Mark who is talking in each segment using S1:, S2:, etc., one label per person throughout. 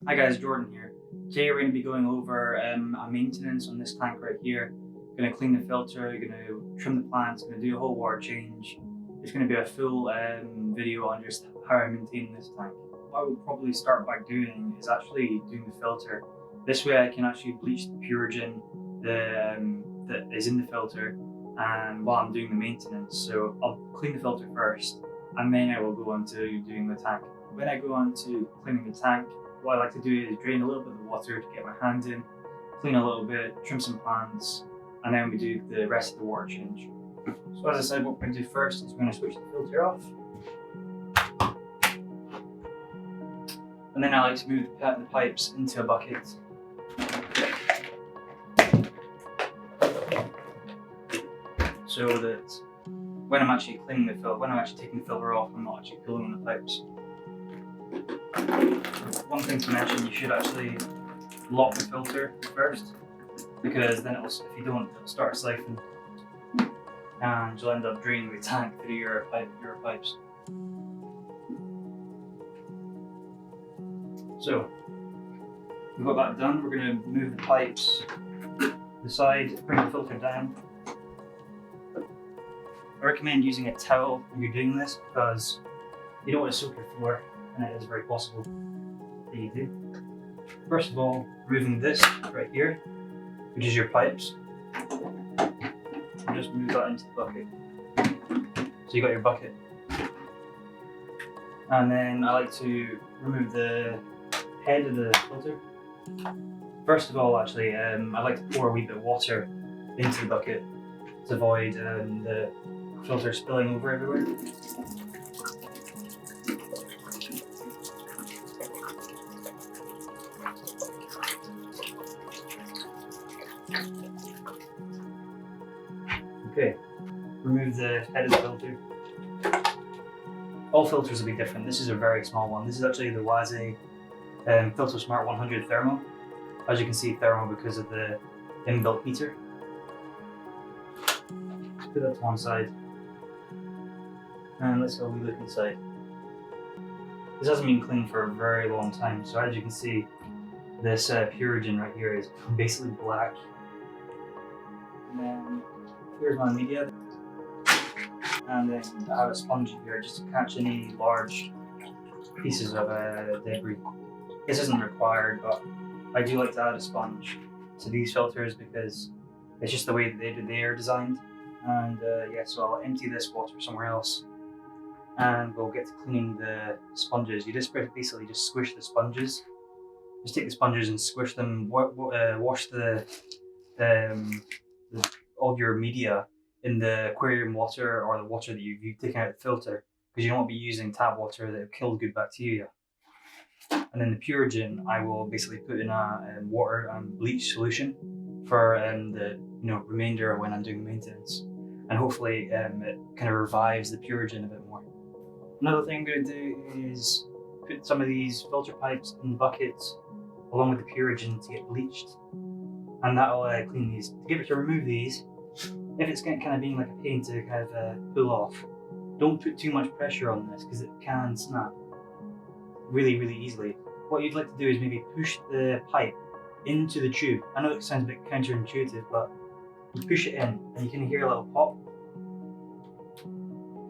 S1: Hi guys, Jordan here. Today we're going to be going over a maintenance on this tank right here. Going to clean the filter, going to trim the plants, going to do a whole water change. It's going to be a full video on just how I maintain this tank. What I will probably start by doing is actually doing the filter. This way I can actually bleach the purigen that is in the filter while I'm doing the maintenance. So I'll clean the filter first and then I will go on to doing the tank. When I go on to cleaning the tank, what I like to do is drain a little bit of the water to get my hand in, clean a little bit, trim some plants, and then we do the rest of the water change. So as I said, what we're going to do first is we're going to switch the filter off. And then I like to move the pipes into a bucket. So that when I'm actually cleaning the filter, when I'm actually taking the filter off, I'm not actually pulling on the pipes. One thing to mention, you should actually lock the filter first, because then if you don't, it'll start siphoning and you'll end up draining the tank through your pipes. So we've got that done. We're going to move the pipes to the side, bring the filter down. I recommend using a towel when you're doing this because you don't want to soak your floor, and it is very possible that you do. First of all, removing this right here, which is your pipes. And just move that into the bucket. So you got your bucket. And then I like to remove the head of the filter. First of all, actually, I like to pour a wee bit of water into the bucket to avoid the filter spilling over everywhere. Okay, remove the head of the filter. All filters will be different. This is a very small one. This is actually the Waze Filter Smart 100 Thermo. As you can see, thermo because of the inbuilt heater. Let's put that to one side. And let's have a wee look inside. This hasn't been cleaned for a very long time, so as you can see, this purigen right here is basically black. And then here's my media. And then I have a sponge here just to catch any large pieces of debris. This isn't required, but I do like to add a sponge to these filters because it's just the way that they are designed. And yeah, so I'll empty this water somewhere else and we'll get to cleaning the sponges. You just basically just squish the sponges. Just take the sponges and squish them, wash all your media in the aquarium water or the water that you've taken out of the filter, because you don't want to be using tap water that will kill good bacteria. And then the purigen, I will basically put in a water and bleach solution for the remainder of when I'm doing maintenance, and hopefully it kind of revives the purigen a bit more. Another thing I'm going to do is put some of these filter pipes in buckets along with the purigen to get bleached, and that'll clean these. To remove these, if it's kind of being like a pain to kind of pull off, don't put too much pressure on this because it can snap really, really easily. What you'd like to do is maybe push the pipe into the tube. I know it sounds a bit counterintuitive, but you push it in and you can hear a little pop,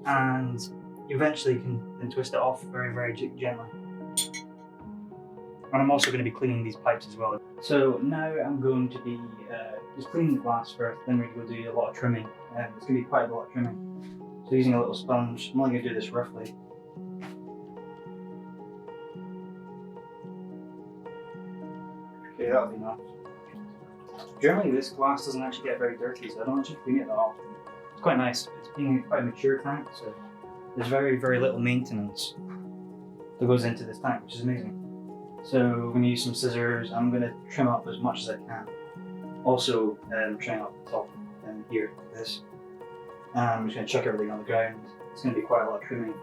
S1: and you eventually can then twist it off very, very gently. And I'm also going to be cleaning these pipes as well. So now I'm going to be just cleaning the glass first, then we're going to do a lot of trimming. It's going to be quite a lot of trimming. So using a little sponge, I'm only going to do this roughly. Okay, that'll be enough. Generally this glass doesn't actually get very dirty, so I don't actually clean it that often. It's quite nice. It's being quite a mature tank, so there's very, very little maintenance that goes into this tank, which is amazing. So we're going to use some scissors. I'm going to trim up as much as I can. Also trim up the top here like this. I'm just going to chuck everything on the ground. It's going to be quite a lot of trimming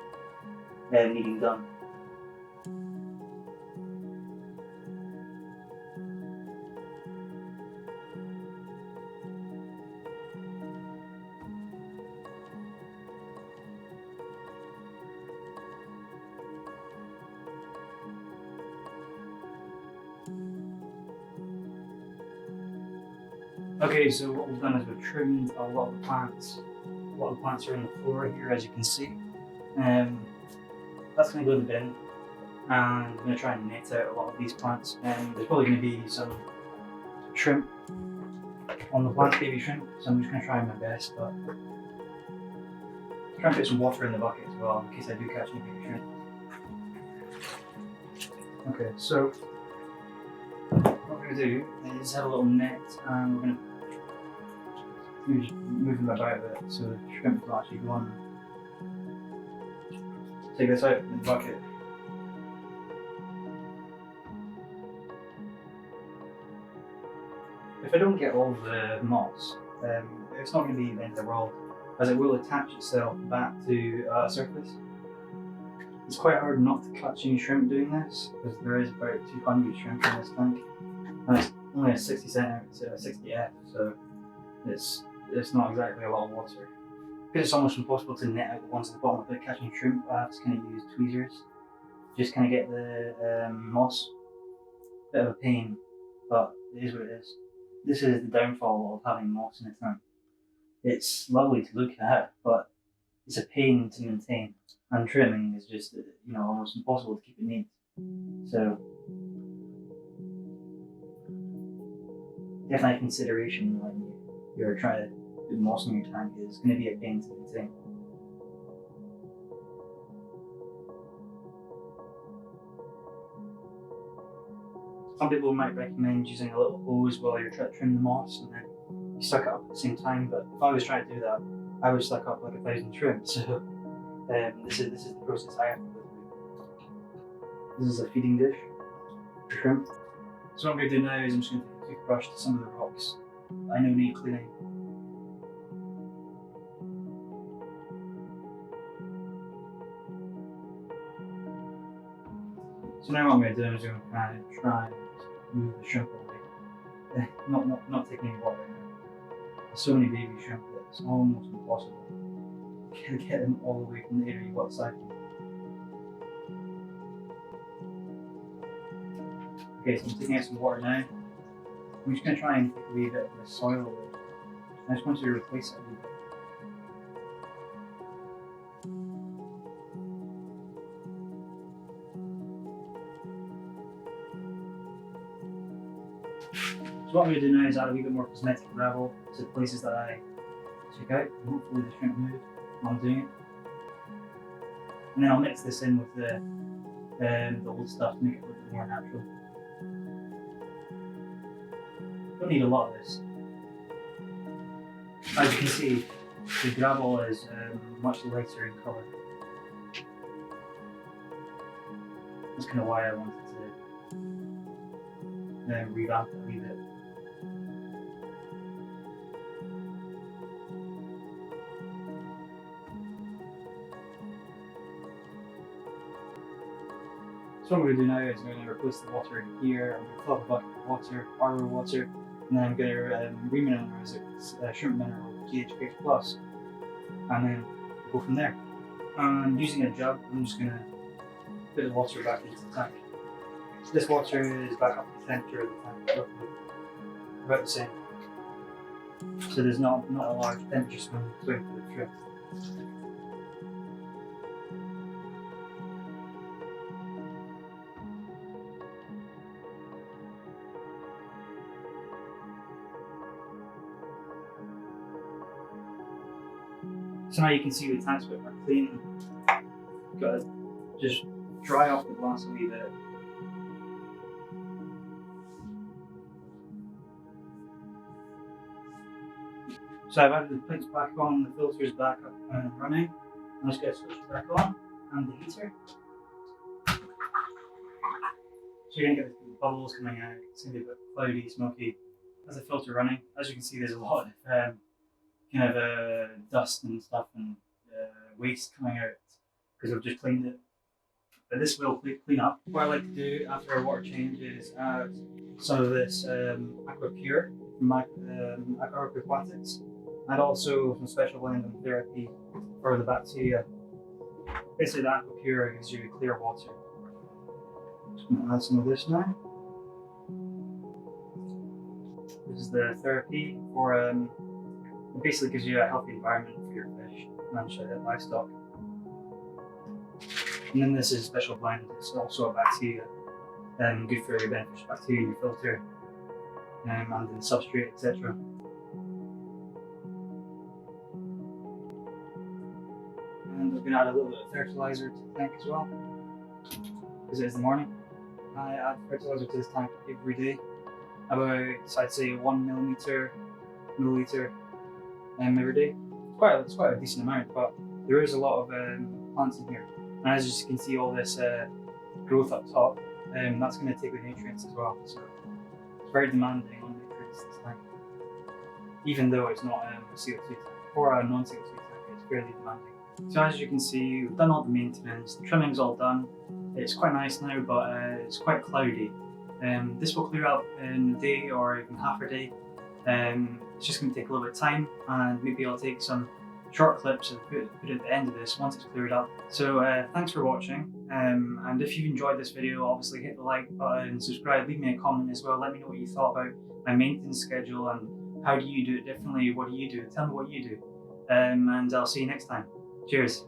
S1: needing done. Okay, so what we've done is we've trimmed a lot of the plants. A lot of the plants are on the floor here, as you can see. That's going to go in the bin, and I'm going to try and net out a lot of these plants. There's probably going to be some shrimp on the plant, baby shrimp, so I'm just going to try my best, but try and put some water in the bucket as well, in case I do catch any baby shrimp. Okay, so what we're going to do is have a little net, and we're going to just move them about a bit so the shrimp will actually go on. Take this out in the bucket. If I don't get all the moss, it's not going to be the end of the world, as it will attach itself back to a surface. It's quite hard not to catch any shrimp doing this, because there is about 200 shrimp in this tank, and it's only a 60 centimeter to 60F, so it's not exactly a lot of water. Because it's almost impossible to net out the ones at the bottom without catching shrimp, I have to kind of use tweezers, just kind of get the moss. Bit of a pain, but it is what it is. This is the downfall of having moss in a tank. It's lovely to look at, but it's a pain to maintain, and trimming is just almost impossible to keep it neat. So definitely a consideration when you're trying to put moss in your tank. Is going to be a pain to maintain. Some people might recommend using a little hose while you're trying to trim the moss, and then you suck it up at the same time. But if I was trying to do that, I would suck up like 1,000 shrimp. So this is the process I have to go through. This is a feeding dish for shrimp. So what I'm going to do now is I'm just going to take a toothbrush to some of the rocks that I know need cleaning. So now what I'm going to do is I'm going to kind of try and move the shrimp away. Not taking any water in there. There's so many baby shrimp that it's almost impossible to get them all the way from the area you've got aside from. Okay, so I'm taking out some water now. I'm just going to try and take a wee bit of the soil away. I just want to replace it a wee bit. So what I'm going to do now is add a wee bit more cosmetic gravel to the places that I check out, and hopefully the shrimp move while I'm doing it. And then I'll mix this in with the old stuff to make it look a bit more natural. Don't need a lot of this. As you can see, the gravel is much lighter in colour. That's kind of why I wanted to revamp it a wee bit. So what I'm going to do now is I'm going to replace the water in here. I'm going to fill up a bucket of water, RO water, and then I'm going to remineralize it, shrimp mineral, GHH+, and then go from there. And using a jug, I'm just going to put the water back into the tank. This water is back up to the temperature of the tank, roughly about the same. So there's not a large temperature swing for the shrimp. So now you can see the tank's a bit more clean. You've got to just dry off the glass a wee bit. So I've added the pipes back on, the filters back up and running. I'm just going to switch it back on, and the heater. So you're going to get the bubbles coming out. It's going to be a bit cloudy, smoky. As the filter running, as you can see, there's a lot of dust and stuff and waste coming out because I've just cleaned it. But this will clean up. What I like to do after a water change is add some of this Aquapure from Aquatics, and also some special blending therapy for the bacteria. Basically, the Aquapure gives you clear water. Just going to add some of this now. This is the therapy for it basically gives you a healthy environment for your fish and livestock. And then this is a special blend. It's also a bacteria, good for your beneficial bacteria in your filter and in the substrate, etc. And I'm going to add a little bit of fertilizer to the tank as well, because it is the morning. I add fertilizer to this tank every day, about, I'd say, 1 milliliter every day. It's quite a decent amount, but there is a lot of plants in here. And as you can see, all this growth up top, that's going to take the nutrients as well. So it's very demanding on nutrients this tank. Even though it's not a CO2 tank, or a non-CO2 tank, it's fairly demanding. So as you can see, we've done all the maintenance, the trimming's all done. It's quite nice now, but it's quite cloudy. This will clear up in a day or even half a day. It's just going to take a little bit of time, and maybe I'll take some short clips and put it at the end of this once it's cleared up. So thanks for watching, and if you've enjoyed this video, obviously hit the like button, subscribe, leave me a comment as well. Let me know what you thought about my maintenance schedule and how do you do it differently. What do you do? Tell me what you do, and I'll see you next time. Cheers.